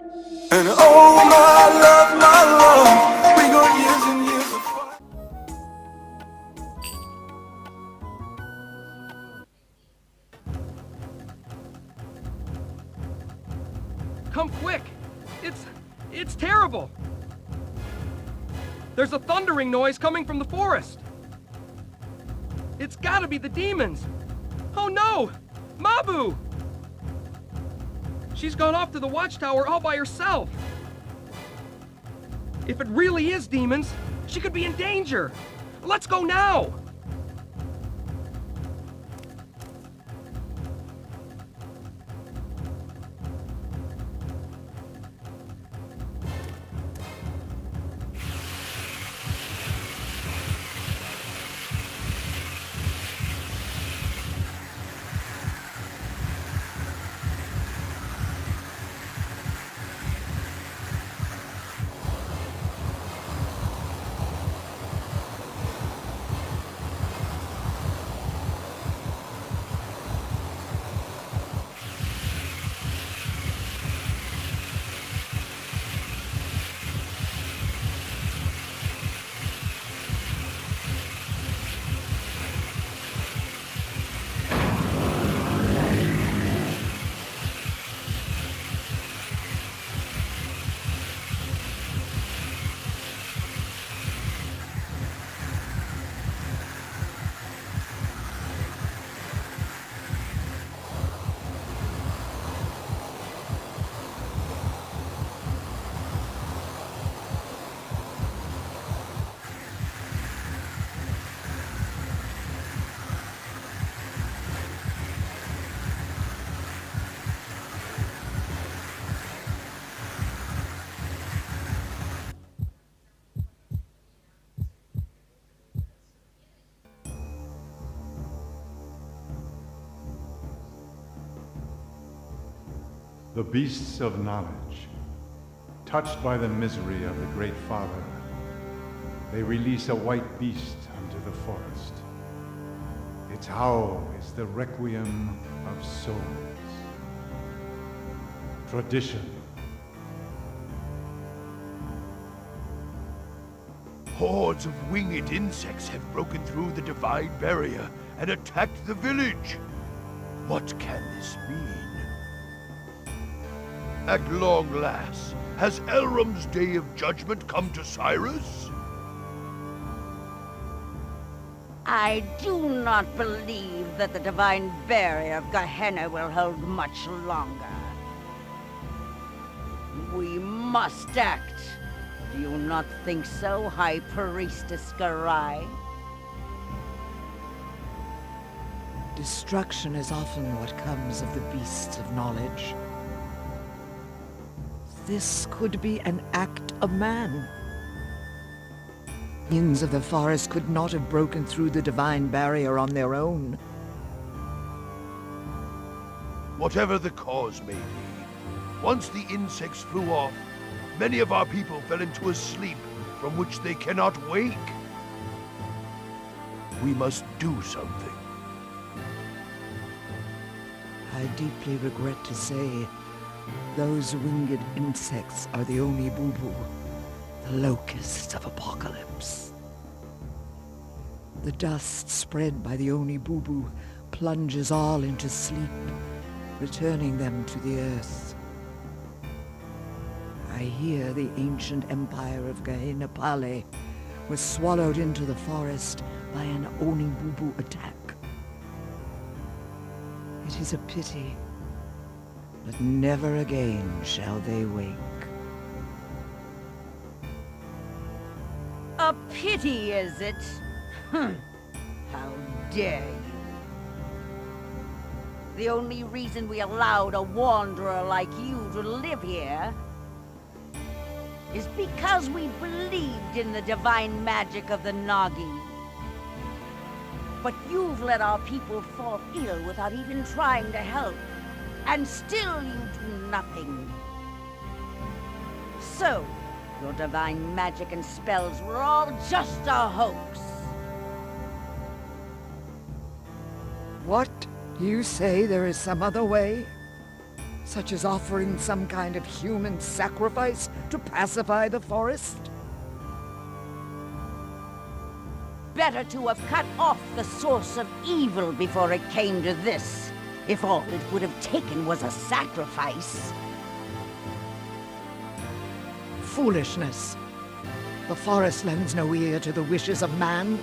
And oh my love, we go years and years apart. Come quick! It's terrible! There's a thundering noise coming from the forest! It's gotta be the demons! Oh no! Mahbu! She's gone off to the watchtower all by herself! If it really is demons, she could be in danger! Let's go now! The beasts of knowledge, touched by the misery of the Great Father, they release a white beast unto the forest. Its howl is the requiem of souls. Tradition. Hordes of winged insects have broken through the divine barrier and attacked the village. What can this mean? At long last, has Elrom's day of judgment come to Cyrus? I do not believe that the divine barrier of Gehenna will hold much longer. We must act. Do you not think so, High Priestess Garai? Destruction is often what comes of the beasts of knowledge. This could be an act of man. Inns of the forest could not have broken through the divine barrier on their own. Whatever the cause may be, once the insects flew off, many of our people fell into a sleep from which they cannot wake. We must do something. I deeply regret to say, those winged insects are the Oni Bubu, the locusts of apocalypse. The dust spread by the Oni Bubu plunges all into sleep, returning them to the earth. I hear the ancient empire of Gehenna Pale was swallowed into the forest by an Oni Bubu attack. It is a pity, but never again shall they wake. A pity, is it? How dare you? The only reason we allowed a wanderer like you to live here is because we believed in the divine magic of the Nagi. But you've let our people fall ill without even trying to help, and still you do nothing. So, your divine magic and spells were all just a hoax. What? You say there is some other way? Such as offering some kind of human sacrifice to pacify the forest? Better to have cut off the source of evil before it came to this, if all it would have taken was a sacrifice. Foolishness. The forest lends no ear to the wishes of man.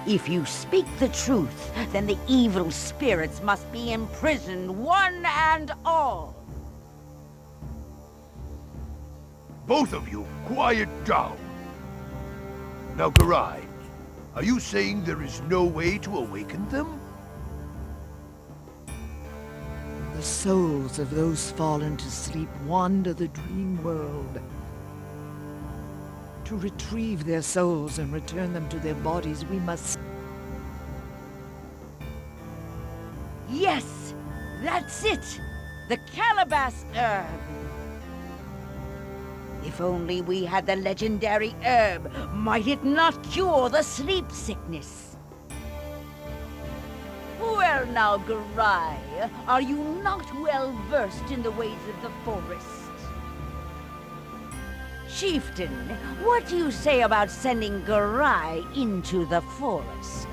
If you speak the truth, then the evil spirits must be imprisoned, one and all. Both of you, quiet down. Now, Garai, are you saying there is no way to awaken them? The souls of those fallen to sleep wander the dream world. To retrieve their souls and return them to their bodies, we must... Yes, that's it! The calabash herb! If only we had the legendary herb, might it not cure the sleep sickness? Well now, Garai, are you not well versed in the ways of the forest? Chieftain, what do you say about sending Garai into the forest?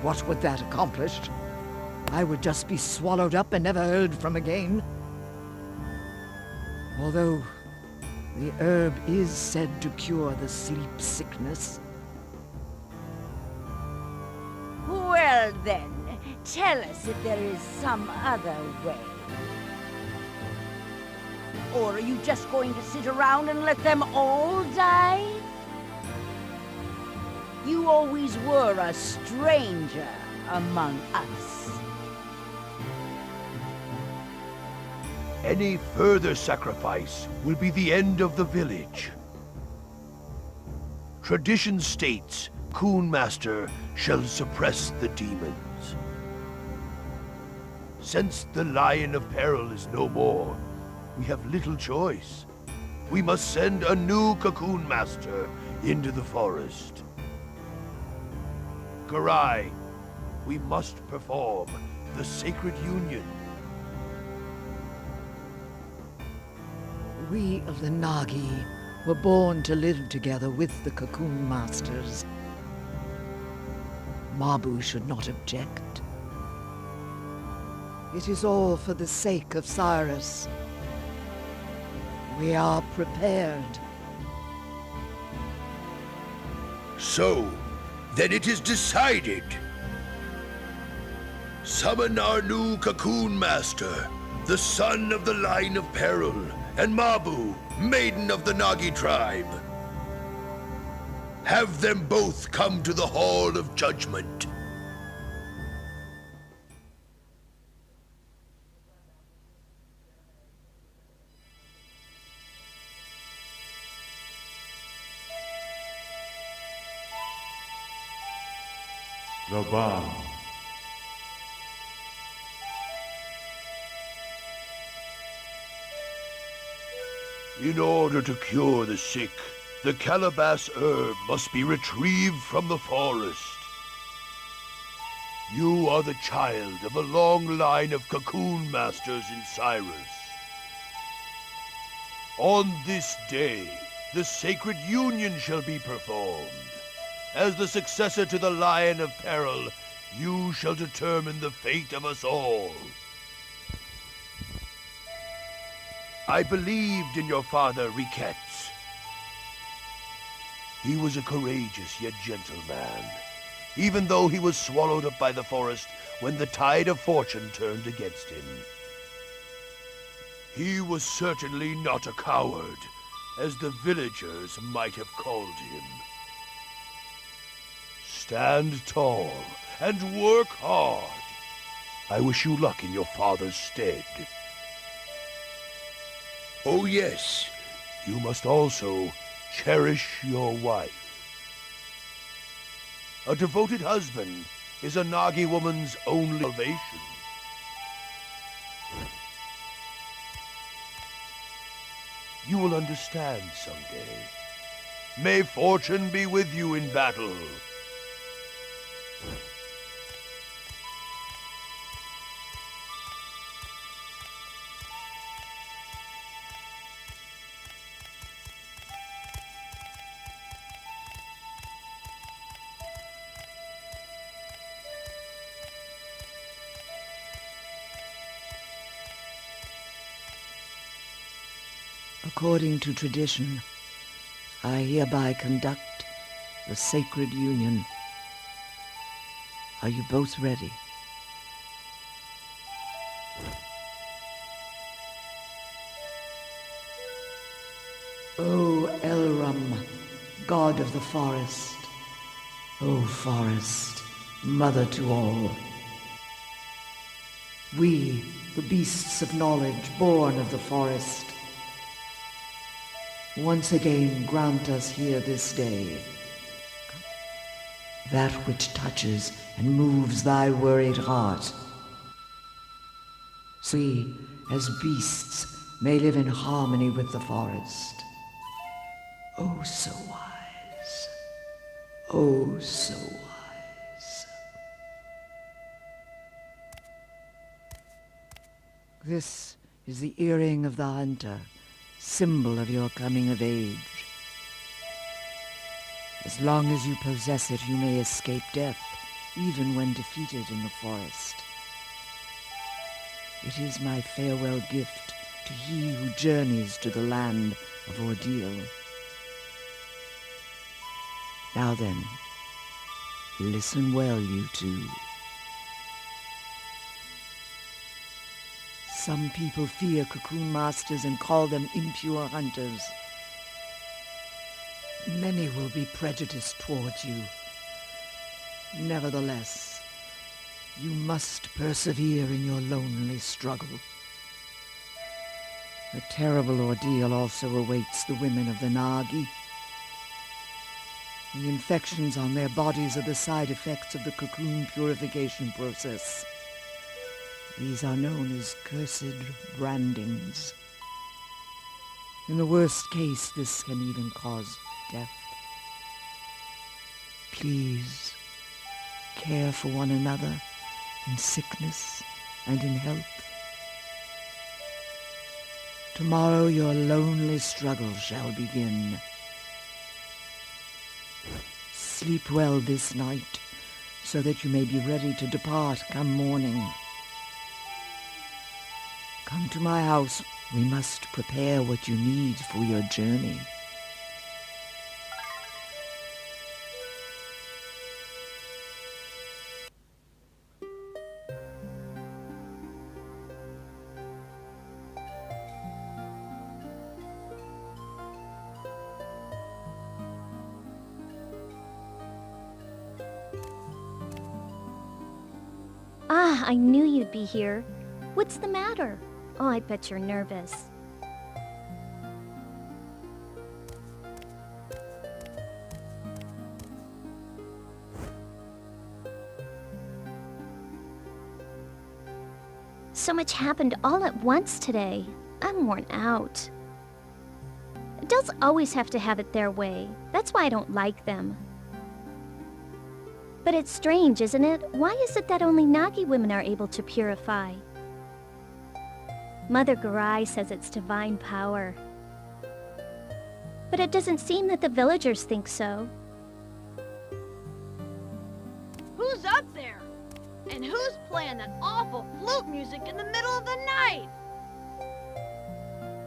What would that accomplish? I would just be swallowed up and never heard from again. Although the herb is said to cure the sleep sickness. Well then, tell us if there is some other way. Or are you just going to sit around and let them all die? You always were a stranger among us. Any further sacrifice will be the end of the village. Tradition states Kun Master shall suppress the demons. Since the Lion of Peril is no more, we have little choice. We must send a new Cocoon Master into the forest. Garai, we must perform the sacred union. We of the Nagi were born to live together with the Cocoon Masters. Mahbu should not object. It is all for the sake of Cyrus. We are prepared. So, then it is decided. Summon our new Cocoon Master, the son of the Line of Peril, and Mahbu, maiden of the Nagi tribe. Have them both come to the Hall of Judgment. The bomb. In order to cure the sick, the calabash herb must be retrieved from the forest. You are the child of a long line of Cocoon Masters in Cyrus. On this day, the sacred union shall be performed. As the successor to the Lion of Peril, you shall determine the fate of us all. I believed in your father, Riquettes. He was a courageous yet gentle man, even though he was swallowed up by the forest when the tide of fortune turned against him. He was certainly not a coward, as the villagers might have called him. Stand tall and work hard. I wish you luck in your father's stead. Oh yes, you must also cherish your wife. A devoted husband is a Nagi woman's only salvation. You will understand someday. May fortune be with you in battle. According to tradition, I hereby conduct the sacred union. Are you both ready? O Elram, god of the forest, O forest, mother to all. We, the beasts of knowledge, born of the forest, once again grant us here this day that which touches and moves thy worried heart. So we, as beasts, may live in harmony with the forest. Oh, so wise. Oh, so wise. This is the earring of the hunter, symbol of your coming of age. As long as you possess it, you may escape death, even when defeated in the forest. It is my farewell gift to he who journeys to the land of ordeal. Now then, listen well, you two. Some people fear cocoon masters and call them impure hunters. Many will be prejudiced towards you. Nevertheless, you must persevere in your lonely struggle. A terrible ordeal also awaits the women of the Nagi. The infections on their bodies are the side effects of the cocoon purification process. These are known as cursed brandings. In the worst case, this can even cause death. Please, care for one another in sickness and in health. Tomorrow your lonely struggle shall begin. Sleep well this night, so that you may be ready to depart come morning. Come to my house. We must prepare what you need for your journey. Ah, I knew you'd be here. What's the matter? Oh, I bet you're nervous. So much happened all at once today. I'm worn out. Adults always have to have it their way. That's why I don't like them. But it's strange, isn't it? Why is it that only Nagi women are able to purify? Mother Garai says it's divine power. But it doesn't seem that the villagers think so. Who's up there? And who's playing that awful flute music in the middle of the night?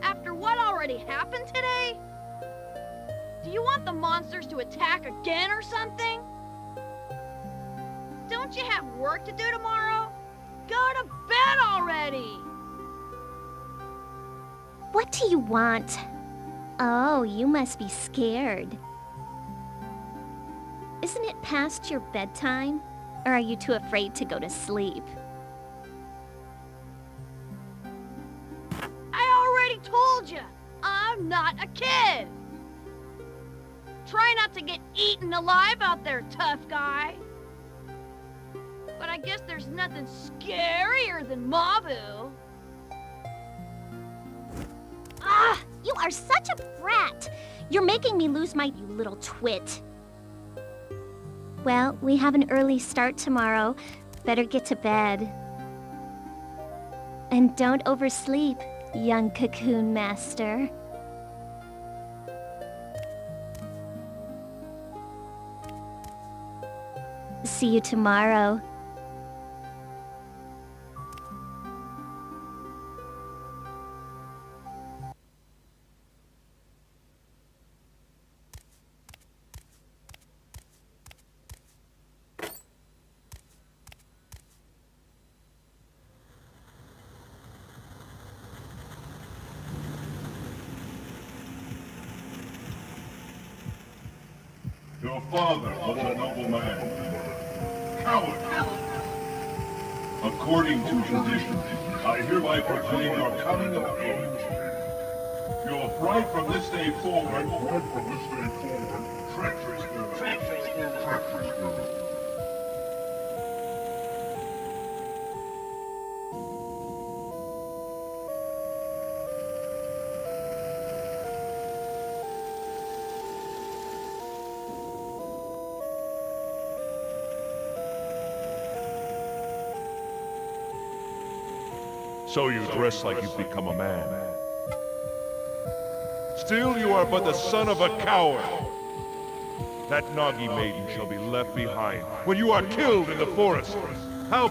After what already happened today? Do you want the monsters to attack again or something? Don't you have work to do tomorrow? Go to bed already! What do you want? Oh, you must be scared. Isn't it past your bedtime? Or are you too afraid to go to sleep? I already told you, I'm not a kid! Try not to get eaten alive out there, tough guy. But I guess there's nothing scarier than Mahbu. Ah! You are such a brat! You're making me lose my you little twit. Well, we have an early start tomorrow. Better get to bed. And don't oversleep, young cocoon master. See you tomorrow. Your father was a noble man. Coward! According to tradition, I hereby proclaim your coming of age. Your bride from this day forward, treacherous girl. So you dress like you've become a man. Still you are but the son of a coward. That Nagi maiden shall be left behind when you are killed in the forest. How